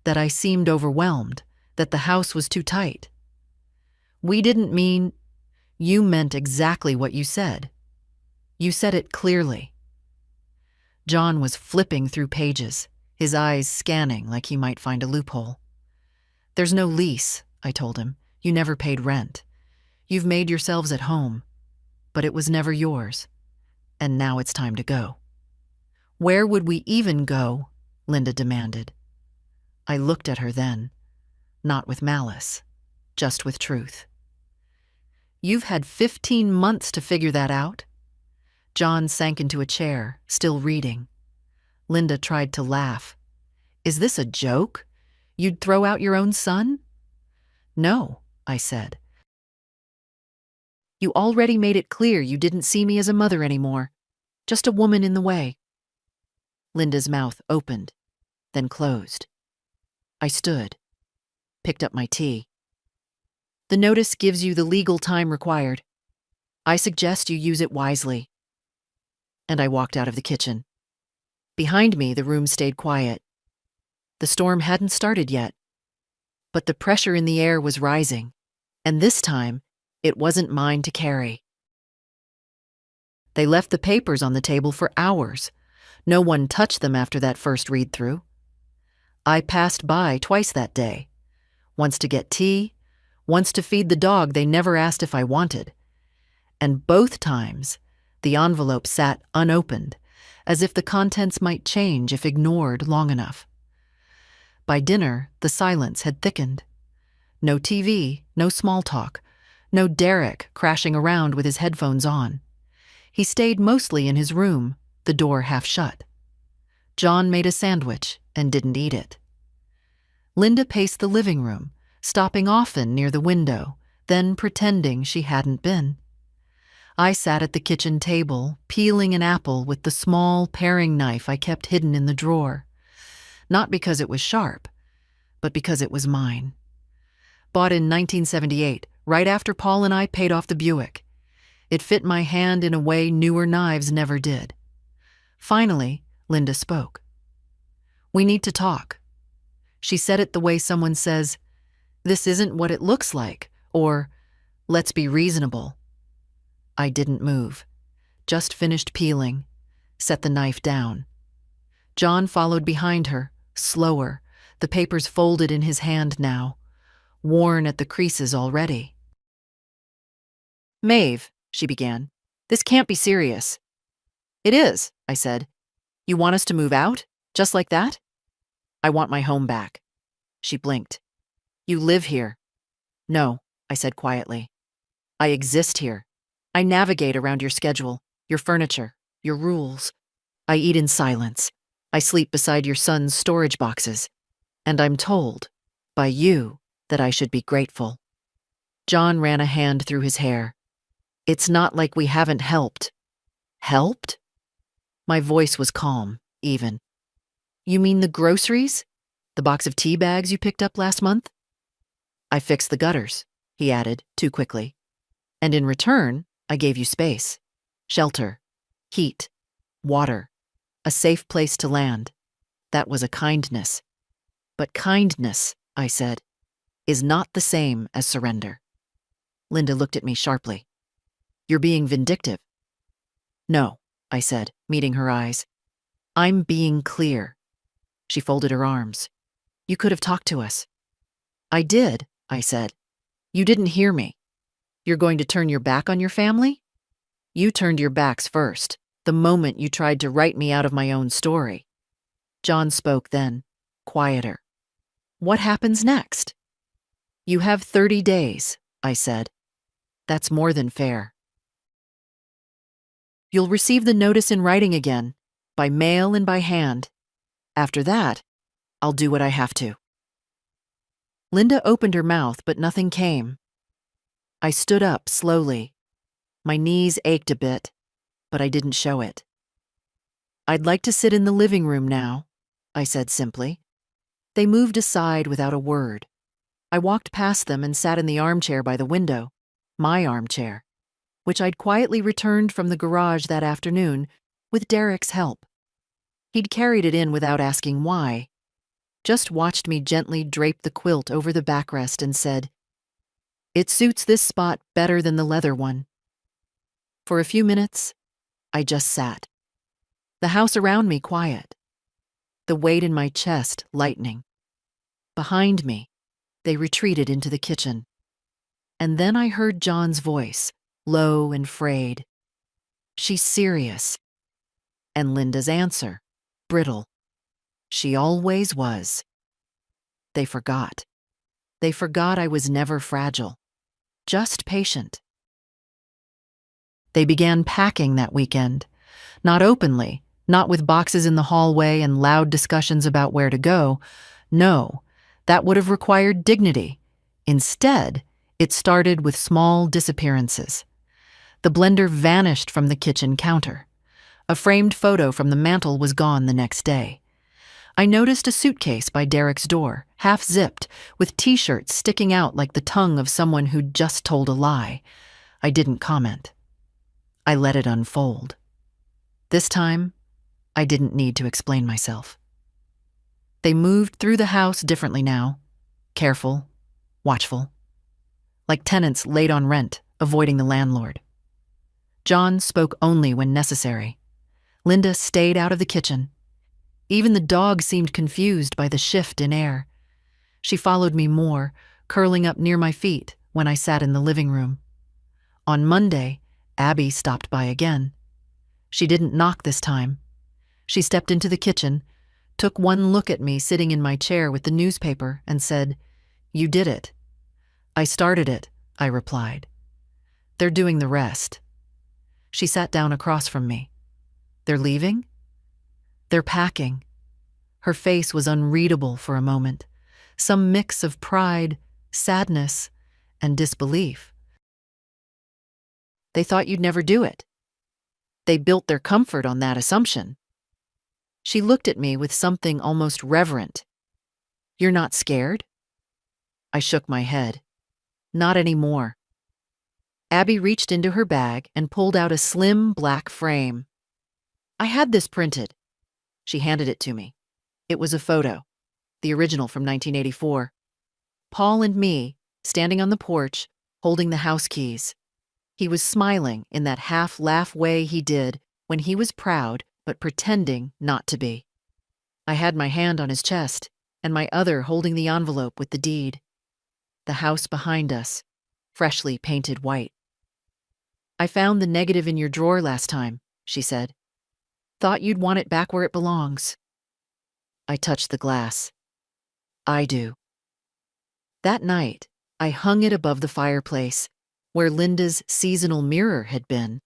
"that I seemed overwhelmed, that the house was too tight." "We didn't mean—" "You meant exactly what you said. You said it clearly." John was flipping through pages, his eyes scanning like he might find a loophole. "There's no lease," I told him. "You never paid rent. You've made yourselves at home, but it was never yours. And now it's time to go." "Where would we even go?" Linda demanded. I looked at her then, not with malice, just with truth. "You've had 15 months to figure that out?" John sank into a chair, still reading. Linda tried to laugh. "Is this a joke? You'd throw out your own son?" "No," I said. "You already made it clear you didn't see me as a mother anymore, just a woman in the way." Linda's mouth opened, then closed. I stood, picked up my tea. "The notice gives you the legal time required. I suggest you use it wisely." And I walked out of the kitchen. Behind me, the room stayed quiet. The storm hadn't started yet, but the pressure in the air was rising, and this time, it wasn't mine to carry. They left the papers on the table for hours. No one touched them after that first read-through. I passed by twice that day, once to get tea, once to feed the dog they never asked if I wanted. And both times, the envelope sat unopened, as if the contents might change if ignored long enough. By dinner, the silence had thickened. No TV, no small talk, no Derek crashing around with his headphones on. He stayed mostly in his room, the door half shut. John made a sandwich and didn't eat it. Linda paced the living room, stopping often near the window, then pretending she hadn't been. I sat at the kitchen table, peeling an apple with the small paring knife I kept hidden in the drawer. Not because it was sharp, but because it was mine. Bought in 1978, right after Paul and I paid off the Buick. It fit my hand in a way newer knives never did. Finally, Linda spoke. "We need to talk." She said it the way someone says, "This isn't what it looks like," or "Let's be reasonable." I didn't move, just finished peeling, set the knife down. John followed behind her, slower, the papers folded in his hand now, worn at the creases already. "Maeve," she began, "this can't be serious." "It is," I said. "You want us to move out? Just like that?" "I want my home back." She blinked. "You live here." "No," I said quietly. "I exist here. I navigate around your schedule, your furniture, your rules. I eat in silence. I sleep beside your son's storage boxes. And I'm told, by you, that I should be grateful." John ran a hand through his hair. It's not like we haven't helped. Helped? My voice was calm, even. You mean the groceries? The box of tea bags you picked up last month? I fixed the gutters, he added, too quickly. And in return, I gave you space. Shelter. Heat. Water. A safe place to land. That was a kindness. But kindness, I said, is not the same as surrender. Linda looked at me sharply. You're being vindictive. No, I said, meeting her eyes. I'm being clear. She folded her arms. You could have talked to us. I did, I said. You didn't hear me. You're going to turn your back on your family? You turned your backs first, the moment you tried to write me out of my own story. John spoke then, quieter. What happens next? You have 30 days, I said. That's more than fair. You'll receive the notice in writing again, by mail and by hand. After that, I'll do what I have to. Linda opened her mouth, but nothing came. I stood up slowly. My knees ached a bit, but I didn't show it. I'd like to sit in the living room now, I said simply. They moved aside without a word. I walked past them and sat in the armchair by the window, my armchair, which I'd quietly returned from the garage that afternoon with Derek's help. He'd carried it in without asking why, just watched me gently drape the quilt over the backrest and said, It suits this spot better than the leather one. For a few minutes, I just sat. The house around me quiet. The weight in my chest lightening. Behind me, they retreated into the kitchen. And then I heard John's voice, low and frayed. She's serious. And Linda's answer, brittle. She always was. They forgot. They forgot I was never fragile, just patient. They began packing that weekend, not openly, not with boxes in the hallway and loud discussions about where to go. No, that would have required dignity. Instead, it started with small disappearances. The blender vanished from the kitchen counter. A framed photo from the mantel was gone the next day. I noticed a suitcase by Derek's door, half-zipped, with T-shirts sticking out like the tongue of someone who'd just told a lie. I didn't comment. I let it unfold. This time, I didn't need to explain myself. They moved through the house differently now, careful, watchful, like tenants late on rent, avoiding the landlord. John spoke only when necessary. Linda stayed out of the kitchen. Even the dog seemed confused by the shift in air. She followed me more, curling up near my feet when I sat in the living room. On Monday, Abby stopped by again. She didn't knock this time. She stepped into the kitchen, took one look at me sitting in my chair with the newspaper, and said, "You did it." "I started it," I replied. "They're doing the rest." She sat down across from me. "They're leaving?" "They're packing." Her face was unreadable for a moment, some mix of pride, sadness, and disbelief. "They thought you'd never do it. They built their comfort on that assumption." She looked at me with something almost reverent. "You're not scared?" I shook my head. "Not anymore." Abby reached into her bag and pulled out a slim black frame. "I had this printed." She handed it to me. It was a photo, the original from 1984. Paul and me, standing on the porch, holding the house keys. He was smiling in that half-laugh way he did when he was proud but pretending not to be. I had my hand on his chest and my other holding the envelope with the deed. The house behind us, freshly painted white. "I found the negative in your drawer last time," she said. "Thought you'd want it back where it belongs." I touched the glass. "I do." That night, I hung it above the fireplace, where Linda's seasonal mirror had been.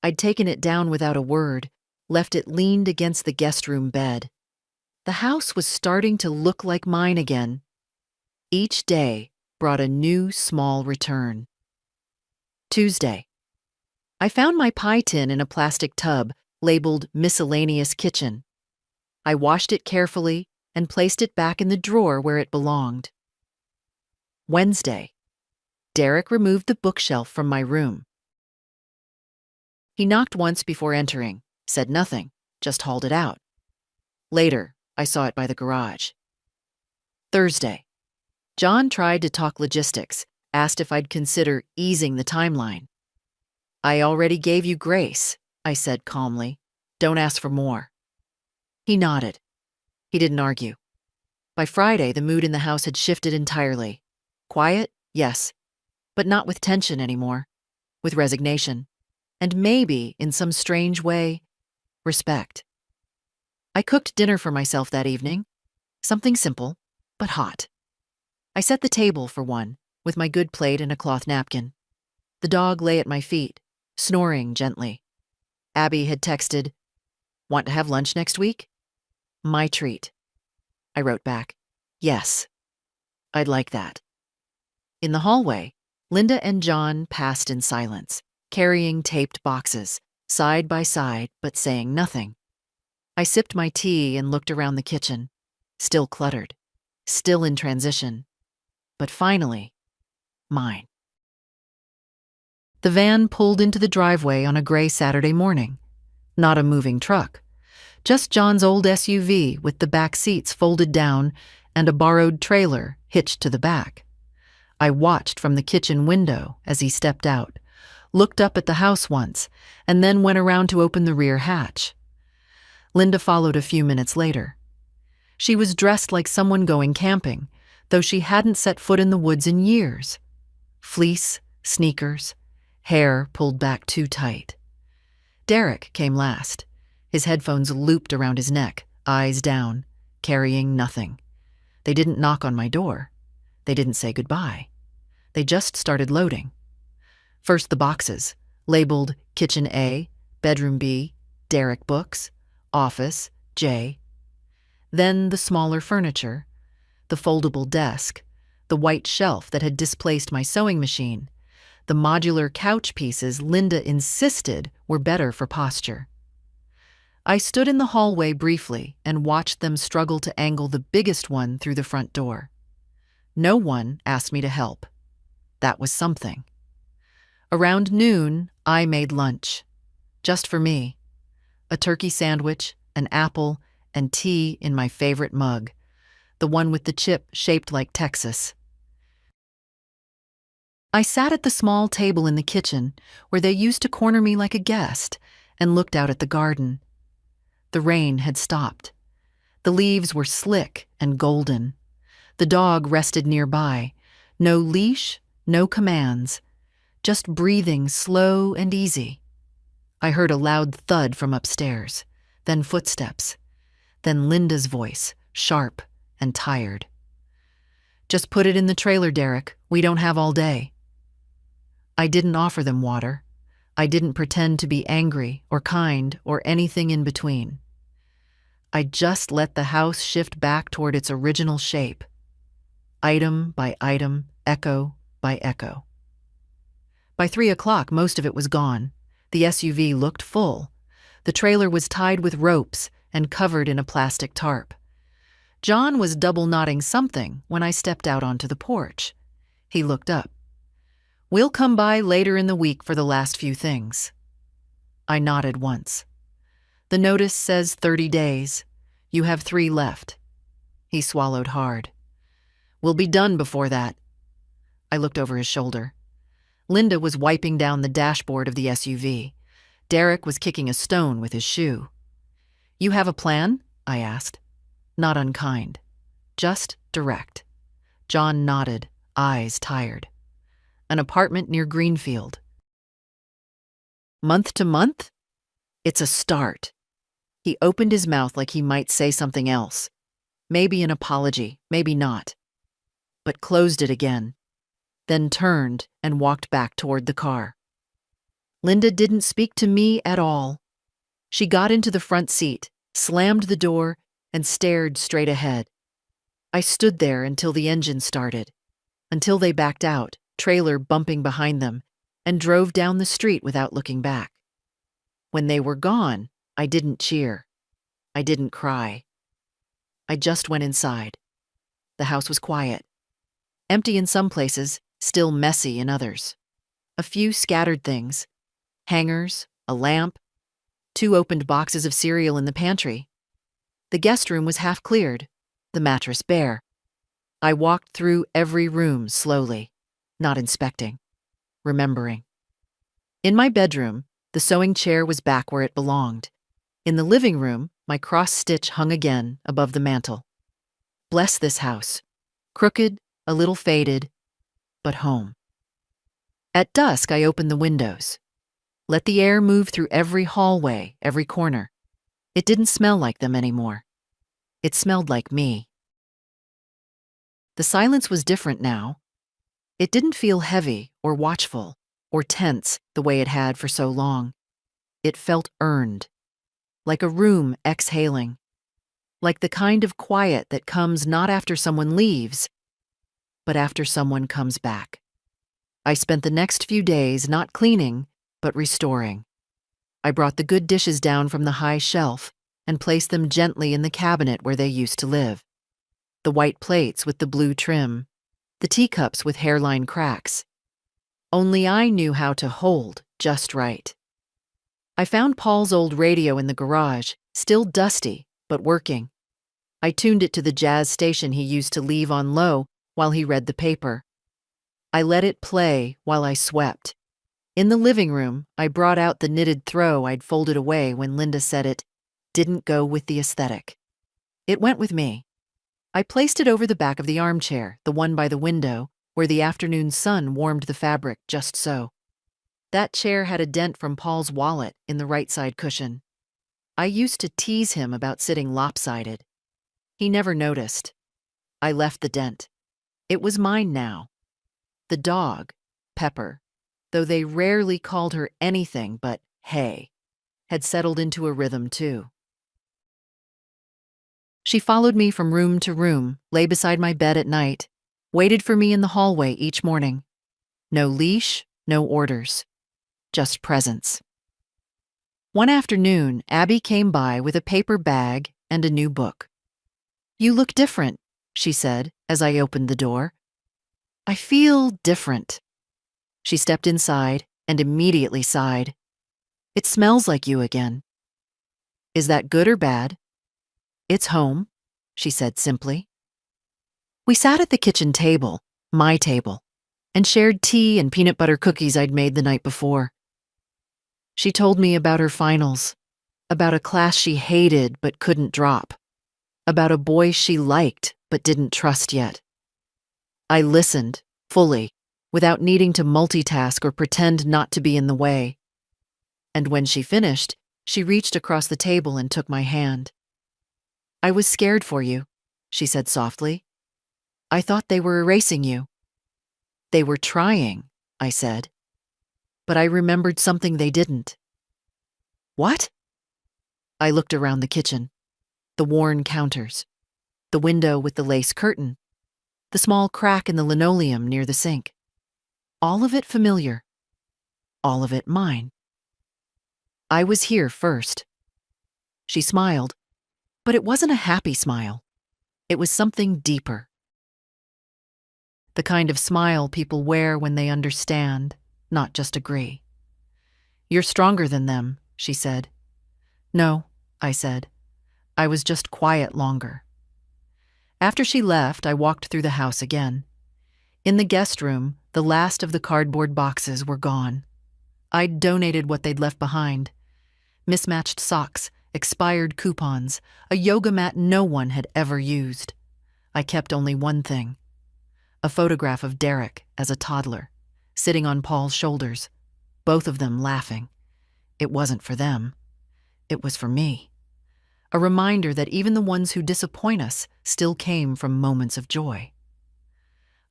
I'd taken it down without a word, left it leaned against the guest room bed. The house was starting to look like mine again. Each day, brought a new small return. Tuesday. I found my pie tin in a plastic tub labeled Miscellaneous Kitchen. I washed it carefully and placed it back in the drawer where it belonged. Wednesday. Derek removed the bookshelf from my room. He knocked once before entering, said nothing, just hauled it out. Later, I saw it by the garage. Thursday. John tried to talk logistics, asked if I'd consider easing the timeline. I already gave you grace, I said calmly. Don't ask for more. He nodded. He didn't argue. By Friday, the mood in the house had shifted entirely. Quiet, yes, but not with tension anymore, with resignation, and maybe, in some strange way, respect. I cooked dinner for myself that evening, something simple, but hot. I set the table for one, with my good plate and a cloth napkin. The dog lay at my feet, snoring gently. Abby had texted, "Want to have lunch next week?" My treat. I wrote back, "Yes, I'd like that." In the hallway, Linda and John passed in silence, carrying taped boxes, side by side, but saying nothing. I sipped my tea and looked around the kitchen, still cluttered, still in transition, but finally, mine. The van pulled into the driveway on a gray Saturday morning. Not a moving truck, just John's old SUV with the back seats folded down and a borrowed trailer hitched to the back. I watched from the kitchen window as he stepped out, looked up at the house once, and then went around to open the rear hatch. Linda followed a few minutes later. She was dressed like someone going camping, though she hadn't set foot in the woods in years. Fleece, sneakers, hair pulled back too tight. Derek came last, his headphones looped around his neck, eyes down, carrying nothing. They didn't knock on my door. They didn't say goodbye. They just started loading. First the boxes, labeled Kitchen A, Bedroom B, Derek Books, Office J. Then the smaller furniture, the foldable desk, the white shelf that had displaced my sewing machine, the modular couch pieces Linda insisted were better for posture. I stood in the hallway briefly and watched them struggle to angle the biggest one through the front door. No one asked me to help. That was something. Around noon, I made lunch. Just for me. A turkey sandwich, an apple, and tea in my favorite mug, the one with the chip shaped like Texas. I sat at the small table in the kitchen where they used to corner me like a guest and looked out at the garden. The rain had stopped. The leaves were slick and golden. The dog rested nearby. No leash, no commands, just breathing slow and easy. I heard a loud thud from upstairs, then footsteps, then Linda's voice, sharp and tired. "Just put it in the trailer, Derek. We don't have all day." I didn't offer them water. I didn't pretend to be angry or kind or anything in between. I just let the house shift back toward its original shape, item by item, echo by echo. By 3 o'clock, most of it was gone. The SUV looked full. The trailer was tied with ropes and covered in a plastic tarp. John was double-knotting something when I stepped out onto the porch. He looked up. "We'll come by later in the week for the last few things." I nodded once. "The notice says 30 days. You have 3 left." He swallowed hard. "We'll be done before that." I looked over his shoulder. Linda was wiping down the dashboard of the SUV. Derek was kicking a stone with his shoe. "You have a plan?" I asked. Not unkind. Just direct. John nodded, eyes tired. "An apartment near Greenfield." "Month to month?" "It's a start." He opened his mouth like he might say something else. Maybe an apology, maybe not. But closed it again. Then turned and walked back toward the car. Linda didn't speak to me at all. She got into the front seat, slammed the door, and stared straight ahead. I stood there until the engine started. until they backed out, trailer bumping behind them, and drove down the street without looking back. When they were gone, I didn't cheer. I didn't cry. I just went inside. The house was quiet. Empty in some places, still messy in others. A few scattered things. Hangers, a lamp, 2 opened boxes of cereal in the pantry. The guest room was half cleared, the mattress bare. I walked through every room slowly, not inspecting, remembering. In my bedroom, the sewing chair was back where it belonged. In the living room, my cross stitch hung again above the mantel. Bless this house. Crooked, a little faded, but home. At dusk, I opened the windows. Let the air move through every hallway, every corner. It didn't smell like them anymore. It smelled like me. The silence was different now. It didn't feel heavy or watchful or tense the way it had for so long. It felt earned, like a room exhaling, like the kind of quiet that comes not after someone leaves, but after someone comes back. I spent the next few days not cleaning, but restoring. I brought the good dishes down from the high shelf and placed them gently in the cabinet where they used to live. The white plates with the blue trim, the teacups with hairline cracks. Only I knew how to hold just right. I found Paul's old radio in the garage, still dusty, but working. I tuned it to the jazz station he used to leave on low while he read the paper. I let it play while I swept. In the living room, I brought out the knitted throw I'd folded away when Linda said it didn't go with the aesthetic. It went with me. I placed it over the back of the armchair, the one by the window, where the afternoon sun warmed the fabric just so. That chair had a dent from Paul's wallet in the right side cushion. I used to tease him about sitting lopsided. He never noticed. I left the dent. It was mine now. The dog, Pepper, though they rarely called her anything but hey, had settled into a rhythm too. She followed me from room to room, lay beside my bed at night, waited for me in the hallway each morning. No leash, no orders, just presence. One afternoon, Abby came by with a paper bag and a new book. "You look different," she said as I opened the door. "I feel different." She stepped inside and immediately sighed. "It smells like you again." "Is that good or bad?" "It's home," she said simply. We sat at the kitchen table, my table, and shared tea and peanut butter cookies I'd made the night before. She told me about her finals, about a class she hated but couldn't drop, about a boy she liked but didn't trust yet. I listened, fully, without needing to multitask or pretend not to be in the way. And when she finished, she reached across the table and took my hand. "I was scared for you," she said softly. "I thought they were erasing you." "They were trying," I said. But I remembered something they didn't. "What?" I looked around the kitchen. The worn counters. The window with the lace curtain. The small crack in the linoleum near the sink. All of it familiar. All of it mine. I was here first. She smiled, but it wasn't a happy smile. It was something deeper. The kind of smile people wear when they understand, not just agree. "You're stronger than them," she said. "No," I said. "I was just quiet longer." After she left, I walked through the house again. In the guest room, the last of the cardboard boxes were gone. I'd donated what they'd left behind. Mismatched socks, expired coupons, a yoga mat no one had ever used. I kept only one thing. A photograph of Derek as a toddler, sitting on Paul's shoulders, both of them laughing. It wasn't for them. It was for me. A reminder that even the ones who disappoint us still came from moments of joy.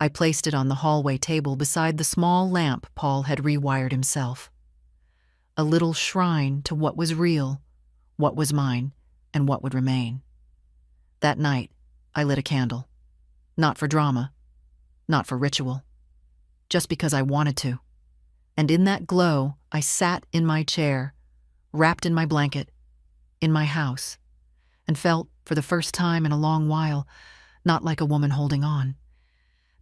I placed it on the hallway table beside the small lamp Paul had rewired himself. A little shrine to what was real, what was mine, and what would remain. That night, I lit a candle. Not for drama, not for ritual, just because I wanted to. And in that glow, I sat in my chair, wrapped in my blanket, in my house, and felt, for the first time in a long while, not like a woman holding on,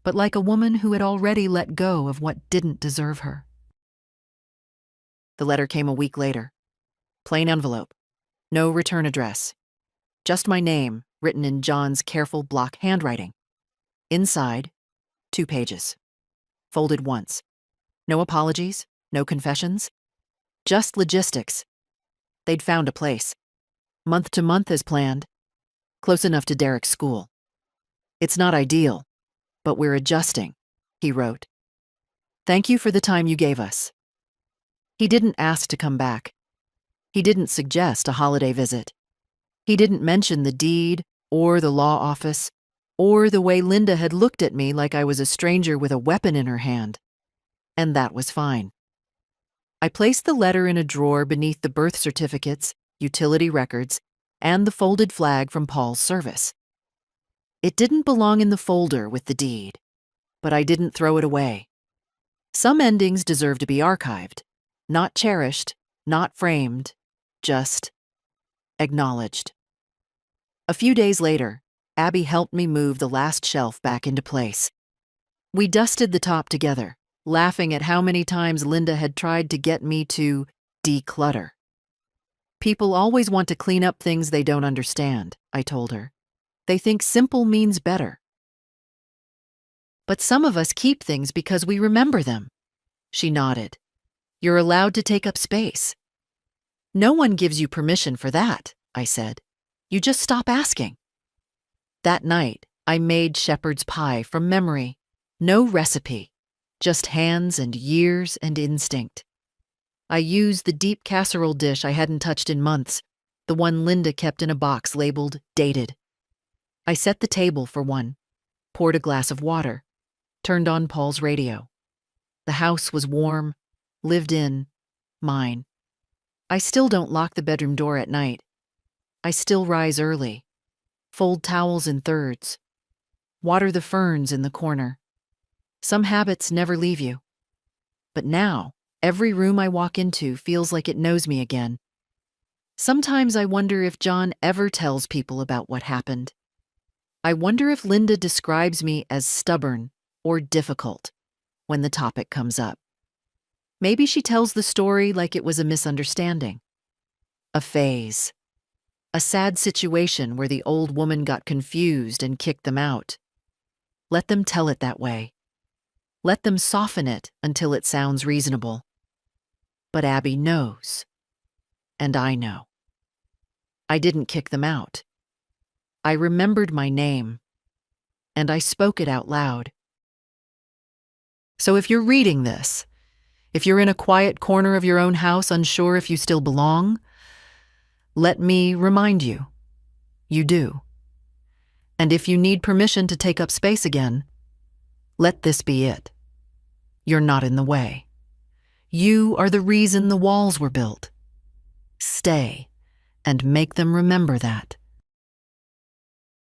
but like a woman who had already let go of what didn't deserve her. The letter came a week later. Plain envelope. No return address. Just my name, written in John's careful block handwriting. Inside, 2 pages. Folded once. No apologies, no confessions. Just logistics. They'd found a place. Month to month as planned. Close enough to Derek's school. It's not ideal, but we're adjusting, he wrote. Thank you for the time you gave us. He didn't ask to come back. He didn't suggest a holiday visit. He didn't mention the deed, or the law office, or the way Linda had looked at me like I was a stranger with a weapon in her hand. And that was fine. I placed the letter in a drawer beneath the birth certificates, utility records, and the folded flag from Paul's service. It didn't belong in the folder with the deed, but I didn't throw it away. Some endings deserve to be archived, not cherished, not framed, just acknowledged. A few days later, Abby helped me move the last shelf back into place. We dusted the top together, laughing at how many times Linda had tried to get me to declutter. People always want to clean up things they don't understand, I told her. They think simple means better. But some of us keep things because we remember them. She nodded. You're allowed to take up space. No one gives you permission for that, I said. You just stop asking. That night, I made shepherd's pie from memory. No recipe, just hands and years and instinct. I used the deep casserole dish I hadn't touched in months, the one Linda kept in a box labeled dated. I set the table for one, poured a glass of water, turned on Paul's radio. The house was warm, lived in, mine. I still don't lock the bedroom door at night. I still rise early, fold towels in thirds, water the ferns in the corner. Some habits never leave you. But now, every room I walk into feels like it knows me again. Sometimes I wonder if John ever tells people about what happened. I wonder if Linda describes me as stubborn or difficult when the topic comes up. Maybe she tells the story like it was a misunderstanding, a phase, a sad situation where the old woman got confused and kicked them out. Let them tell it that way. Let them soften it until it sounds reasonable. But Abby knows. And I know. I didn't kick them out. I remembered my name, and I spoke it out loud. So if you're reading this, if you're in a quiet corner of your own house unsure if you still belong, let me remind you, you do. And if you need permission to take up space again, let this be it. You're not in the way. You are the reason the walls were built. Stay and make them remember that.